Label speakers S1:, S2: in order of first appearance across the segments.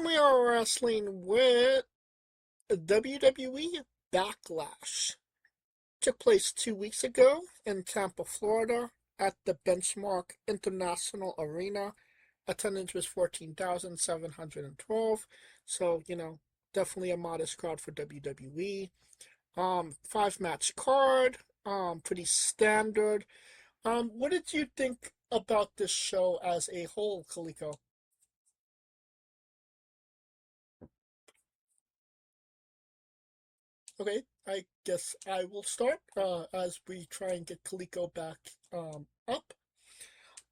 S1: And we are wrestling with WWE Backlash. Took place 2 weeks ago in Tampa, Florida at the Benchmark International Arena. Attendance was 14,712. So, definitely a modest crowd for WWE. Five match card. Pretty standard. What did you think about this show as a whole, Kaliko? Okay, I guess I will start as we try and get Kaliko back up.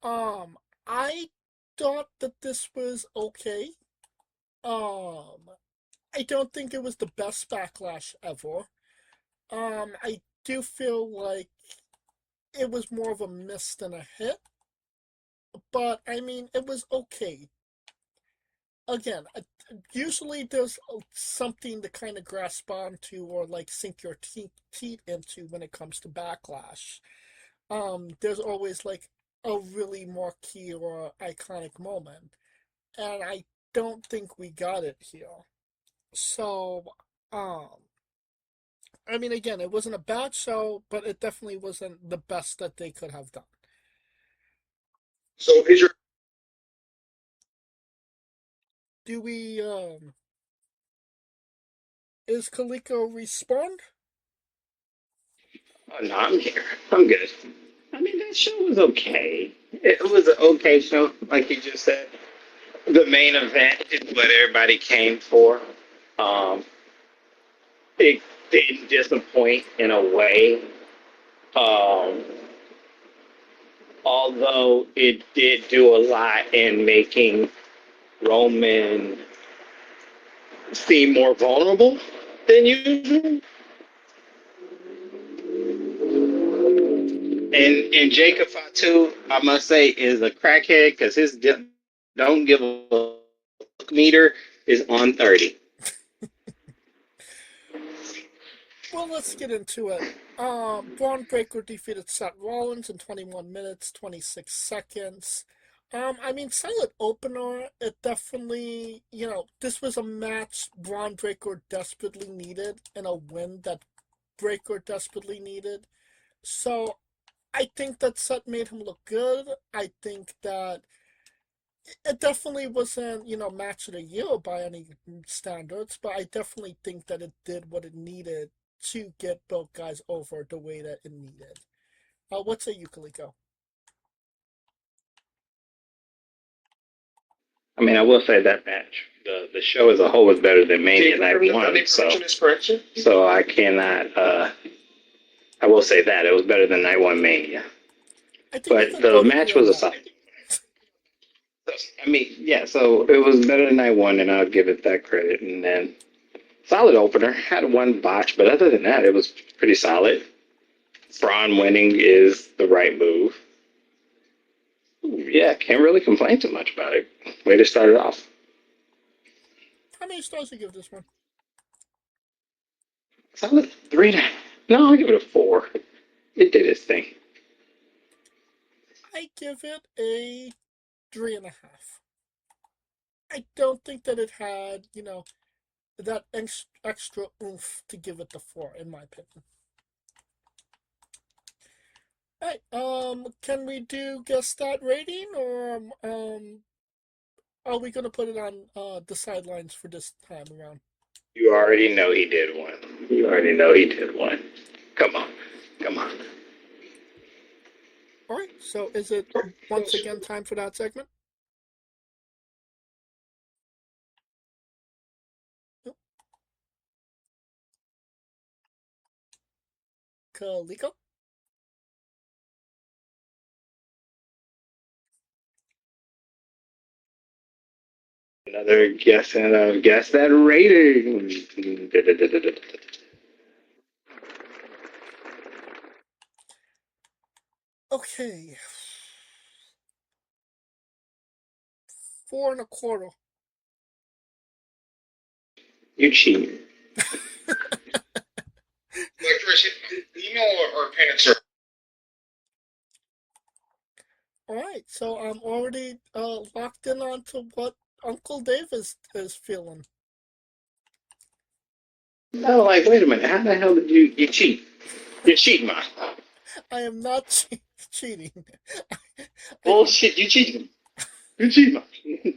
S1: Um, I thought that this was okay. Um, I don't think it was the best backlash ever. I do feel like it was more of a miss than a hit, but I mean, it was okay. Again, usually there's something to kind of grasp onto or like sink your teeth into when it comes to backlash. There's always like a really marquee or iconic moment, and I don't think we got it here. So, um, I mean, again, it wasn't a bad show, but it definitely wasn't the best that they could have done.
S2: So is your
S1: Do we, is Kaliko respond?
S3: Oh, no, I'm here. I'm good. I mean, that show was okay. It was an okay show, like you just said. The main event is what everybody came for. Um, it didn't disappoint in a way. Um, although it did do a lot in making Roman seem more vulnerable than usual. And Jacob Fatu, I must say, is a crackhead because his don't give a meter is on 30.
S1: Well, let's get into it. Braun Breaker defeated Seth Rollins in 21 minutes, 26 seconds. I mean, solid opener. It definitely, this was a match Braun Breaker desperately needed and a win that Breaker desperately needed. So I think that Seth made him look good. I think that it definitely wasn't, match of the year by any standards, but I definitely think that it did what it needed to get both guys over the way that it needed. What say you, Kaliko?
S3: I mean, I will say that match, the show as a whole was better than Mania Night One. So I cannot. I will say that it was better than Night One Mania.
S1: I think we
S3: But
S1: could
S3: the
S1: both
S3: match
S1: agree on
S3: was a
S1: that.
S3: solid. I mean, yeah. So it was better than Night One, and I'll give it that credit. And then solid opener. Had one botch, but other than that, it was pretty solid. Braun winning is the right move. Yeah, can't really complain too much about it. Way to start it off.
S1: How many stars do you give this one?
S3: Solid three. No, I'll give it a four. It did its thing.
S1: I give it a 3.5. I don't think that it had, that extra oomph to give it the 4, in my opinion. Alright, can we do guess that rating, or are we gonna put it on the sidelines for this time around?
S3: You already know he did one. You already know he did one. Come on. Come on.
S1: Alright, so is it once again time for that segment? Yep. Kaliko?
S3: Another guess and a guess that rating.
S1: Okay. 4.25.
S3: You cheat.
S2: like first email or pants or
S1: Alright, so I'm already locked in onto what Uncle Dave is feeling.
S3: Oh, like, wait a minute. How the hell did you cheat? You're cheating, man.
S1: I am not cheating. I hope.
S3: Bullshit, you cheating. You cheating, man.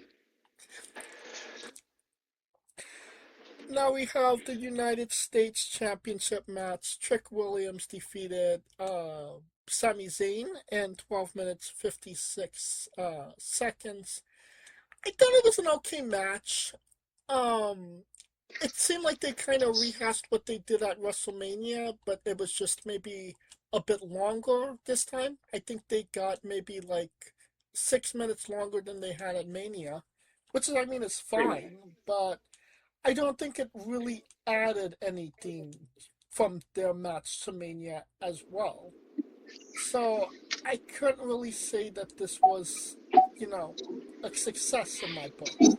S1: Now we have the United States Championship match. Trick Williams defeated Sami Zayn in 12 minutes 56 seconds. I thought it was an okay match. Um, it seemed like they kind of rehashed what they did at WrestleMania, but it was just maybe a bit longer this time. I think they got maybe like 6 minutes longer than they had at Mania, which is, I mean, is fine, but I don't think it really added anything from their match to Mania as well. So I couldn't really say that this was, you know, a success in my book.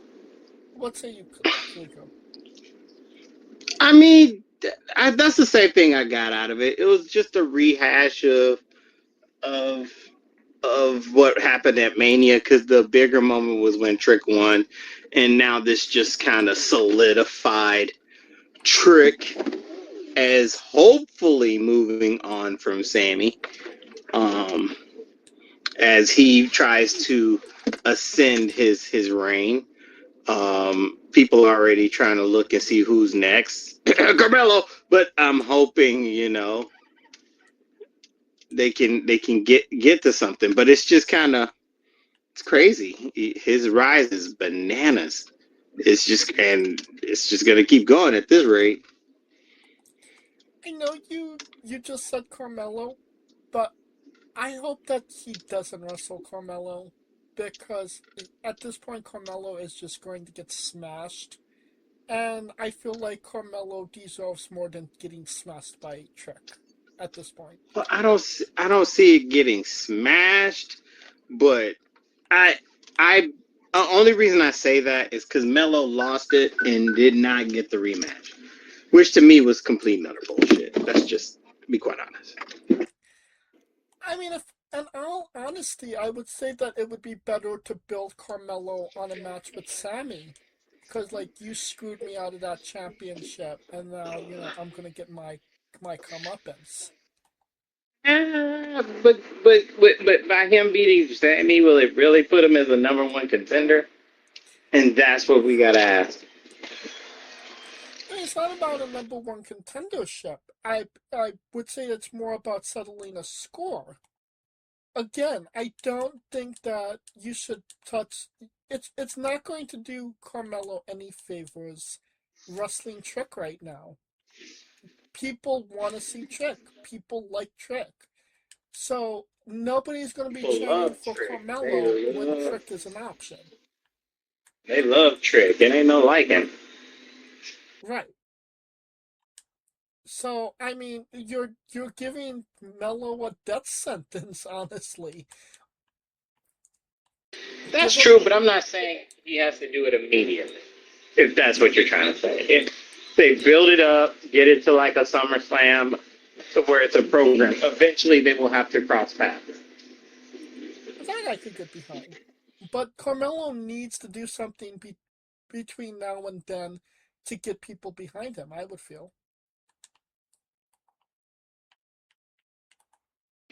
S1: What say you, Kaliko?
S3: I mean, that's the same thing I got out of it. It was just a rehash of of what happened at Mania, because the bigger moment was when Trick won, and now this just kind of solidified Trick as hopefully moving on from Sammy, um, as he tries to ascend his reign. People are already trying to look and see who's next. Carmelo, but I'm hoping, they can get to something. But it's just kind of, it's crazy. His rise is bananas. It's just gonna keep going at this rate.
S1: I know you just said Carmelo, but I hope that he doesn't wrestle Carmelo because at this point Carmelo is just going to get smashed, and I feel like Carmelo deserves more than getting smashed by Trick at this point.
S3: Well, I don't see it getting smashed, but I I only reason I say that is because Melo lost it and did not get the rematch, which to me was complete and utter bullshit. That's just, to be quite honest.
S1: I mean, if in all honesty, I would say that it would be better to build Carmelo on a match with Sammy. Because, like, you screwed me out of that championship, and now, I'm gonna get my comeuppance.
S3: But by him beating Sammy, will it really put him as a number one contender? And that's what we gotta ask.
S1: I mean, it's not about a number one contendership. I would say it's more about settling a score. Again, I don't think that you should touch. It's not going to do Carmelo any favors wrestling Trick right now. People want to see Trick. People like Trick. So nobody's going to be
S3: People
S1: cheering
S3: love
S1: for
S3: Trick.
S1: Carmelo when Trick is an option.
S3: They love Trick. It ain't no liking.
S1: Right. So I mean, you're giving Melo a death sentence, honestly.
S3: That's
S1: Give him.
S3: true, but I'm not saying he has to do it immediately. If that's what you're trying to say. If they build it up, get it to like a SummerSlam to where it's a program, eventually they will have to cross paths.
S1: That I could get behind. But Carmelo needs to do something between now and then to get people behind him, I would feel.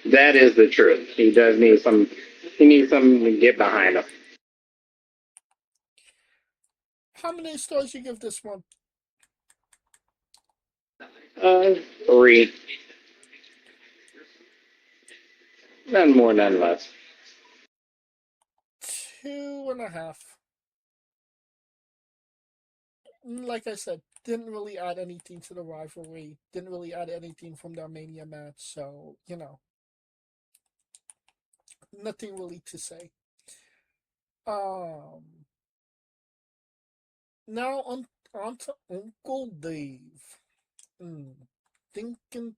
S3: That is the truth. He needs something to get behind him.
S1: How many stars you give this one?
S3: 3. None more, none less.
S1: 2.5. Like I said, didn't really add anything to the rivalry. Didn't really add anything from their Mania match. So, nothing really to say. Um, Now on to Uncle Dave. Mm, thinking.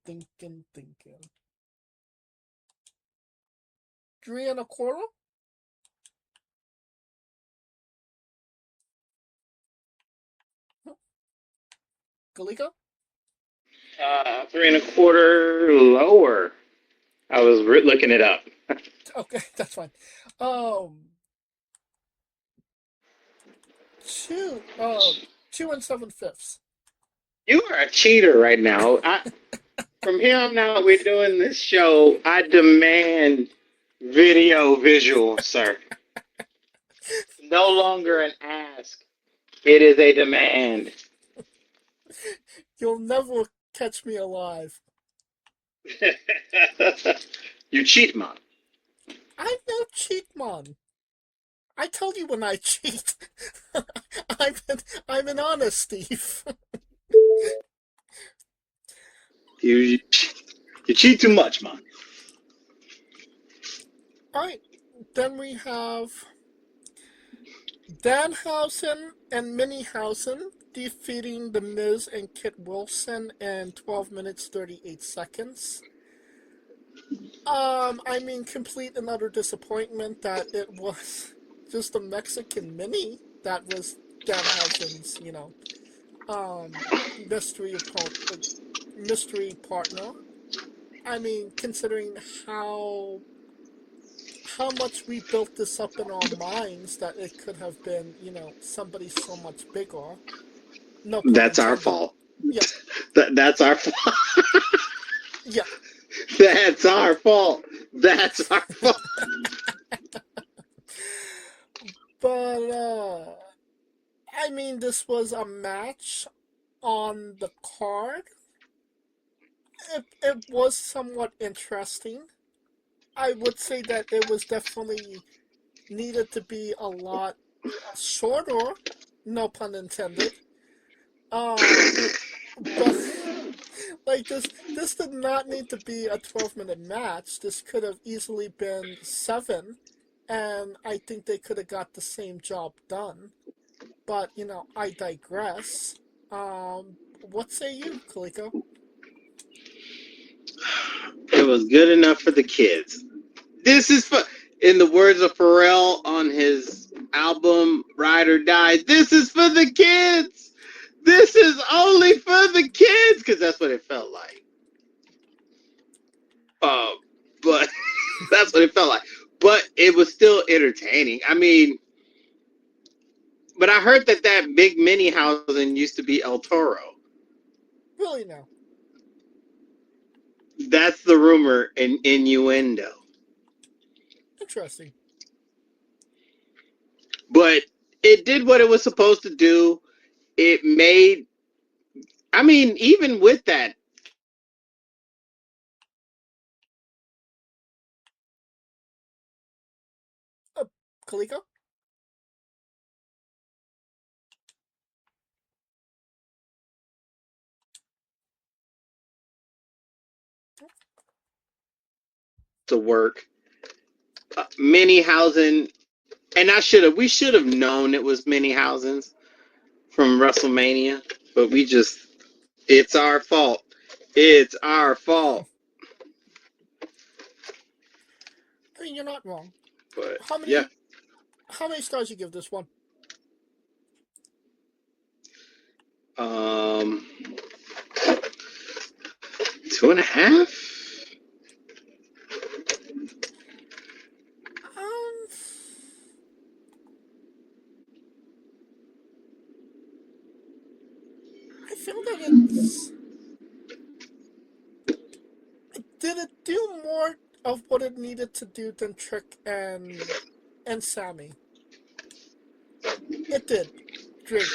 S1: 3.25? Galika?
S3: 3.25 lower. I was looking it up.
S1: Okay, that's fine. Um, 2, 2 and 7/5.
S3: You are a cheater right now. From here on out, we're doing this show. I demand video visual, sir. No longer an ask. It is a demand.
S1: You'll never catch me alive.
S3: You cheat, man.
S1: I'm no cheat, man. I tell you when I cheat. I'm an honest thief.
S3: You cheat too much, man.
S1: Alright, then we have Danhausen and Minihausen defeating The Miz and Kit Wilson in 12 minutes 38 seconds. I mean, complete and utter disappointment that it was just a Mexican Mini that was Danhausen's, mystery partner. I mean, considering how much we built this up in our minds that it could have been, somebody so much bigger. No pun
S3: That's our
S1: intended.
S3: fault.
S1: Yeah.
S3: That's our fault.
S1: Yeah.
S3: That's our fault. That's our fault.
S1: But, I mean, this was a match on the card. It was somewhat interesting. I would say that it was definitely needed to be a lot shorter, no pun intended. But like this did not need to be a 12-minute match. This could have easily been 7, and I think they could have got the same job done. But I digress. What say you, Kaliko?
S3: It was good enough for the kids. This is for, in the words of Pharrell on his album Ride or Die, this is for the kids. This is only for the kids, because that's what it felt like. But that's what it felt like. But it was still entertaining. I mean, but I heard that big mini housing used to be El Toro.
S1: Really now?
S3: That's the rumor and innuendo.
S1: Interesting.
S3: But it did what it was supposed to do. It made, I mean, even with that,
S1: Kaliko?
S3: to work. Mini housing, and we should have known it was mini housings from WrestleMania, but it's our fault. It's our fault.
S1: I mean, you're not wrong.
S3: But
S1: How many stars you give this one?
S3: 2.5.
S1: I feel that did it do more of what it needed to do than Trick and Sammy? It did. Drake.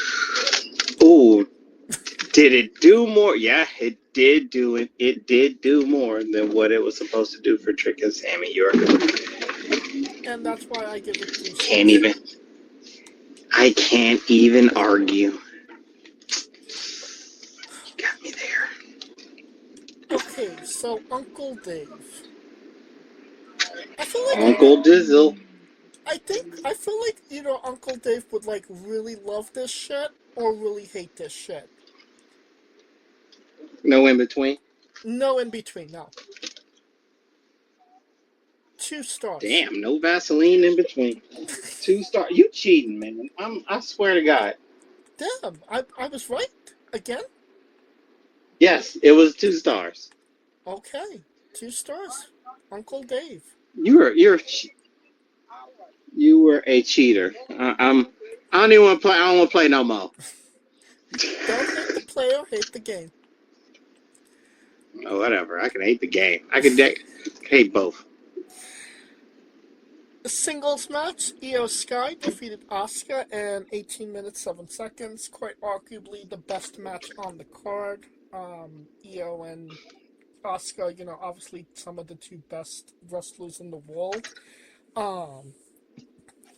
S3: Oh, did it do more? Yeah, it did do it. It did do more than what it was supposed to do for Trick and Sammy. You're correct.
S1: And that's why I give it 3 stars.
S3: I can't even argue. You got me there.
S1: Okay, so Uncle Dave. I feel like
S3: Uncle Dizzle.
S1: I feel like either Uncle Dave would like really love this shit or really hate this shit.
S3: No in between?
S1: No in between, no. 2 stars.
S3: Damn, no Vaseline in between. 2 stars. You cheating, man. I swear to God.
S1: Damn, I was right again?
S3: Yes, it was 2 stars.
S1: Okay, 2 stars. Uncle Dave.
S3: You were a cheater. I don't even want to play. I don't want to play no more.
S1: Don't hate the player, hate the game.
S3: Oh, whatever. I can hate the game. I can hate both.
S1: Singles match, Io Sky defeated Asuka in 18 minutes 7 seconds. Quite arguably the best match on the card. Io and Asuka, obviously some of the two best wrestlers in the world. Um,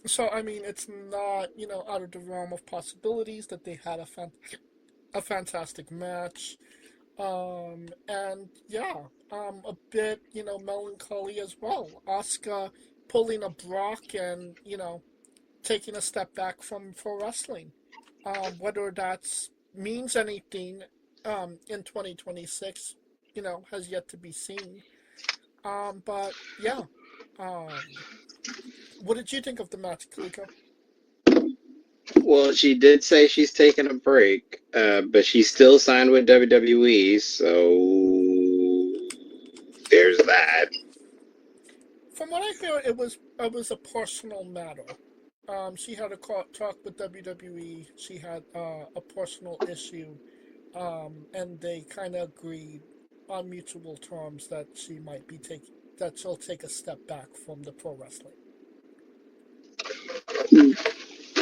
S1: so I mean, it's not out of the realm of possibilities that they had a fantastic match. And yeah, a bit, melancholy as well. Asuka pulling a Brock and, taking a step back from pro wrestling. Whether that's means anything in 2026, has yet to be seen. But yeah. Um, what did you think of the match, Kaliko?
S3: Well, she did say she's taking a break, but she's still signed with WWE, so there's that.
S1: From what I hear, it was a personal matter. She had a talk with WWE. She had a personal issue, and they kind of agreed on mutual terms that she'll take a step back from the pro wrestling.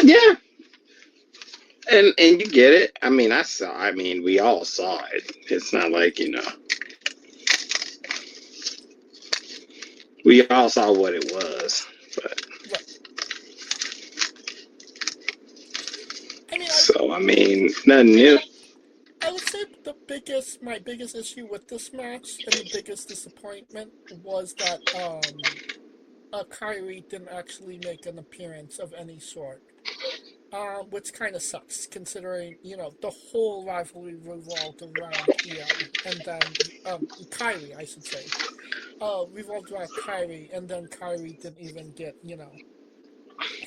S3: Yeah, and you get it. I mean, I saw. I mean, we all saw it. It's not like we all saw what it was. But
S1: Right. I mean,
S3: I mean, nothing new.
S1: I would say my biggest issue with this match and the biggest disappointment was that Kyrie didn't actually make an appearance of any sort. Which kind of sucks, considering the whole rivalry revolved around Ian, and then Kyrie, I should say, revolved around Kyrie, and then Kyrie didn't even get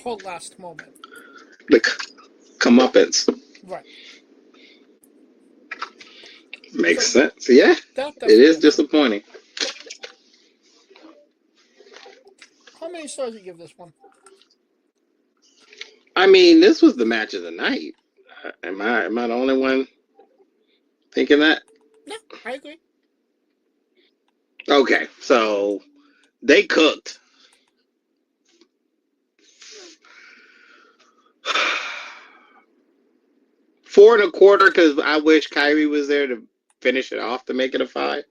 S1: whole last moment.
S3: The comeuppance
S1: Right.
S3: makes
S1: So
S3: sense. Yeah,
S1: that
S3: it is
S1: definitely hurt.
S3: disappointing.
S1: How many stars do you give this one?
S3: I mean, this was the match of the night. Am I the only one thinking that?
S1: No, I agree.
S3: Okay, so they cooked. 4.25 because I wish Kyrie was there to finish it off to make it a 5.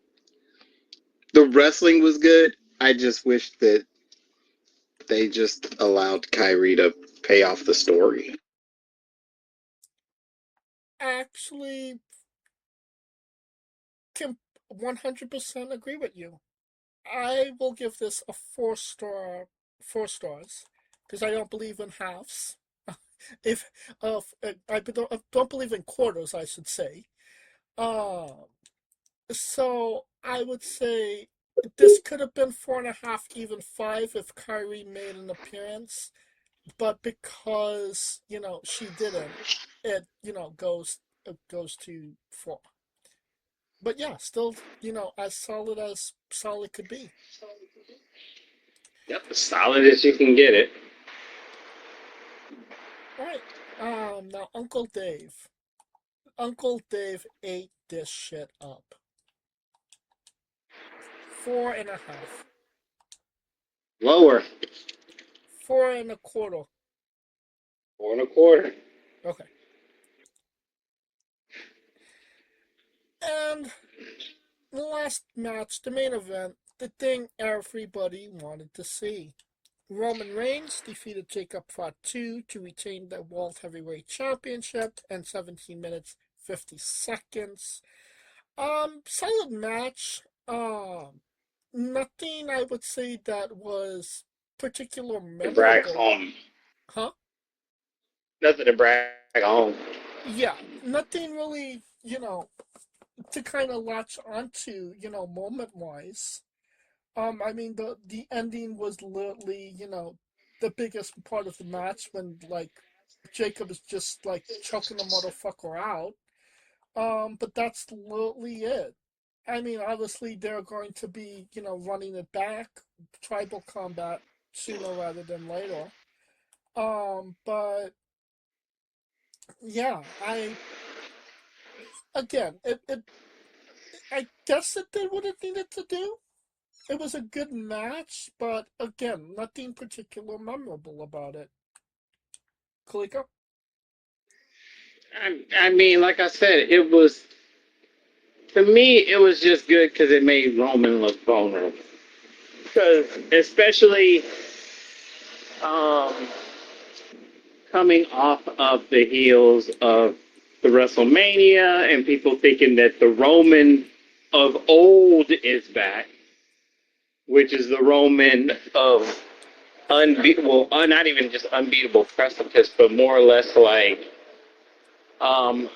S3: The wrestling was good. I just wish that they just allowed Kyrie to pay off the story.
S1: Actually, can 100% agree with you. I will give this a 4 stars, because I don't believe in halves. If I don't believe in quarters, I should say. Uh, so I would say this could have been 4.5, even 5, if Kyrie made an appearance. But because she didn't, it goes to 4. But yeah, still as solid could be.
S3: Yep, as solid as you can get it.
S1: All right. Now Uncle Dave. Uncle Dave ate this shit up. 4.5.
S3: Lower.
S1: 4.25.
S3: 4.25.
S1: Okay. And the last match, the main event, the thing everybody wanted to see. Roman Reigns defeated Jacob Fatu to retain the World Heavyweight Championship in 17 minutes 50 seconds. Solid match. Nothing I would say that was particular
S3: Brag
S1: memorable.
S3: home.
S1: Huh?
S3: Nothing to brag home.
S1: Yeah, nothing really, to kind of latch onto, moment wise. I mean the ending was literally, the biggest part of the match when like Jacob is just like choking the motherfucker out. But that's literally it. I mean, obviously they're going to be, running it back, tribal combat sooner rather than later. But Yeah, again, I guess it did what it needed to do. It was a good match, but again, nothing particular memorable about it. Kaliko?
S3: I mean, like I said, it was to me, it was just good because it made Roman look vulnerable. Because especially um, coming off of the heels of the WrestleMania and people thinking that the Roman of old is back, which is the Roman of unbeatable, not even just unbeatable precipice, but more or less like um,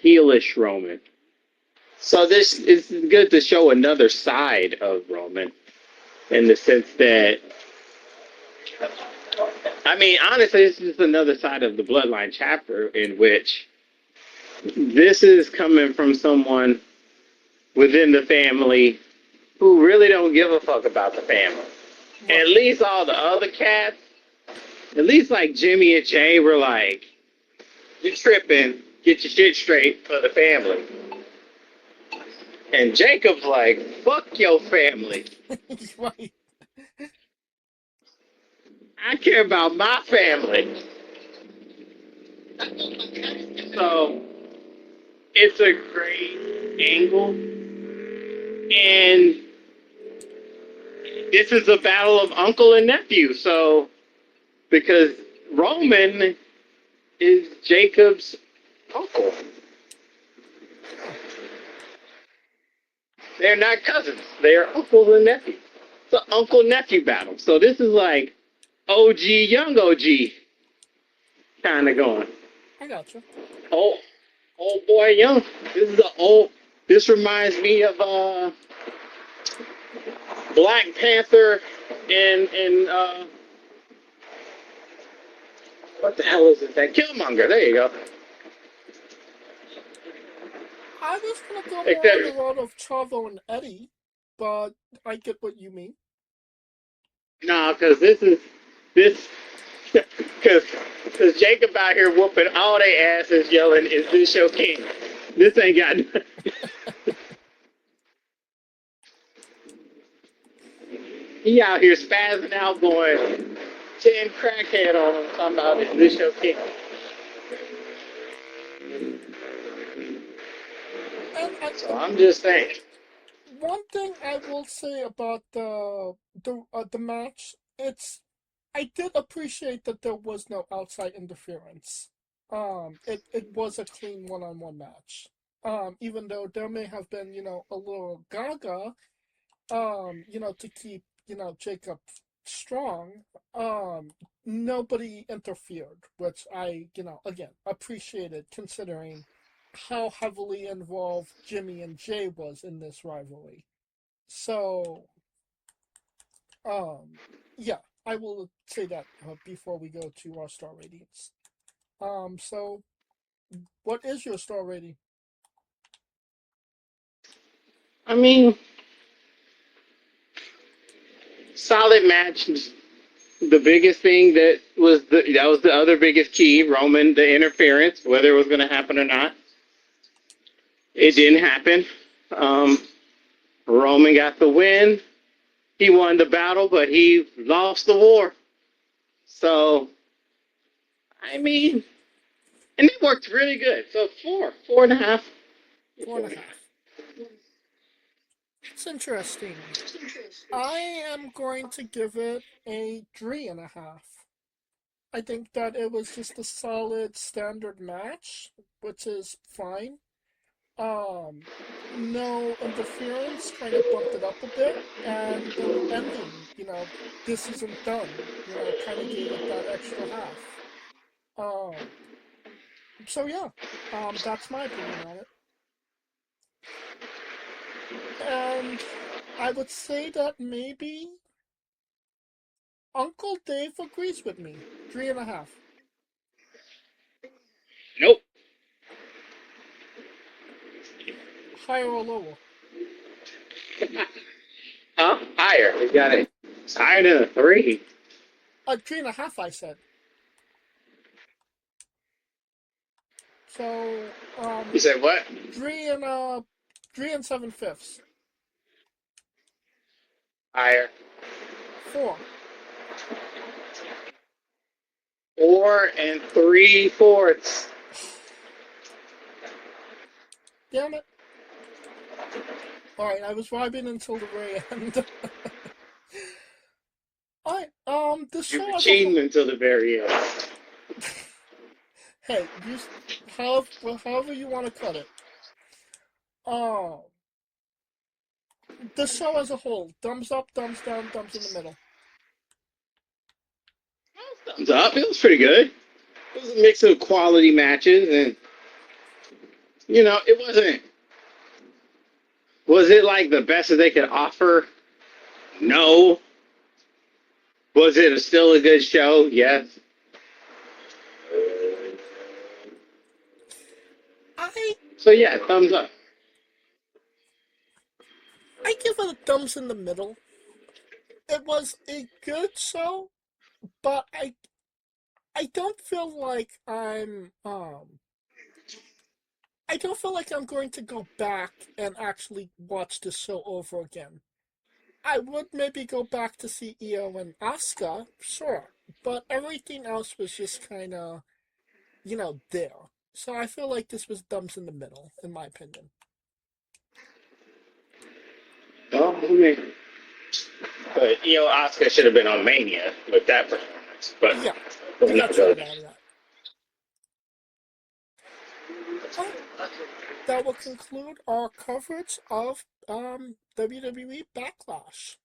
S3: heelish Roman. So this is good to show another side of Roman in the sense that, I mean, honestly, this is another side of the Bloodline chapter in which this is coming from someone within the family who really don't give a fuck about the family.
S1: Right.
S3: At least all the other cats, at least like Jimmy and Jay were like, "You tripping, get your shit straight for the family." And Jacob's like, "Fuck your family.
S1: Right.
S3: I care about my family." So it's a great angle. And this is a battle of uncle and nephew. So, because Roman is Jacob's uncle,
S1: Huh.
S3: they're not cousins, they're uncle and nephew. It's an uncle nephew battle. So, this is like OG, young OG kind of going.
S1: I gotcha.
S3: Oh, old boy, young. This is this reminds me of Black Panther and what the hell is it? That Killmonger. There you go.
S1: I was gonna go more on the
S3: Except,
S1: road of Chavo and Eddie, but I get what you mean.
S3: nah, because this because Jacob out here whooping all their asses, yelling, "Is this your king?" This ain't got. He out here spazzing out, going 10 crackhead on him, talking about, "Is this your king?"
S1: And
S3: So I'm just saying.
S1: one thing I will say about the match, I did appreciate that there was no outside interference. It was a clean one-on-one match. Even though there may have been, a little gaga, to keep, Jacob strong, nobody interfered, which I, again, appreciated considering how heavily involved Jimmy and Jay was in this rivalry. So, um, yeah, I will say that before we go to our star ratings. So what is your star rating?
S3: I mean, solid match. The biggest thing that was the other biggest key, Roman, the interference, whether it was going to happen or not. It didn't happen. Um, Roman got the win. He won the battle, but he lost the war. So, I mean, and it worked really good. So 4.5.
S1: Four and a half. It's interesting. I am going to give it a 3.5. I think that it was just a solid standard match, which is fine. Um, no interference, kind of bumped it up a bit, and the ending, this isn't done, kind of gave it that extra half. Um, so yeah, that's my opinion on it. And I would say that maybe Uncle Dave agrees with me. 3.5.
S3: Nope.
S1: Higher or lower?
S3: Huh? Higher. He got it. It's higher than a 3.
S1: 3.5, I said. So,
S3: You said what?
S1: 3 and 7/5.
S3: Higher.
S1: 4.
S3: 4 3/4.
S1: Damn it. Alright, I was vibing until the very end. Alright, the
S3: You
S1: show
S3: were
S1: as a whole.
S3: cheating until the very end.
S1: Hey, however you want to cut it. Um, the show as a whole. Thumbs up, thumbs down, thumbs in the middle.
S3: Thumbs up. It was pretty good. It was a mix of quality matches, and it wasn't. Was it like the best that they could offer? No. Was it still a good show? Yes.
S1: I
S3: So yeah, thumbs up.
S1: give it a thumbs in the middle. It was a good show, but I don't feel like I don't feel like I'm going to go back and actually watch the show over again. I would maybe go back to see Io and Asuka, sure, but everything else was just kind of, there. So I feel like this was thumbs in the middle, in my opinion.
S3: Oh, I mean, but Oscar should have been on Mania with that performance. But
S1: Yeah,
S3: we're
S1: we
S3: not
S1: got to
S3: going.
S1: out of that. Alright, that will conclude our coverage of WWE Backlash.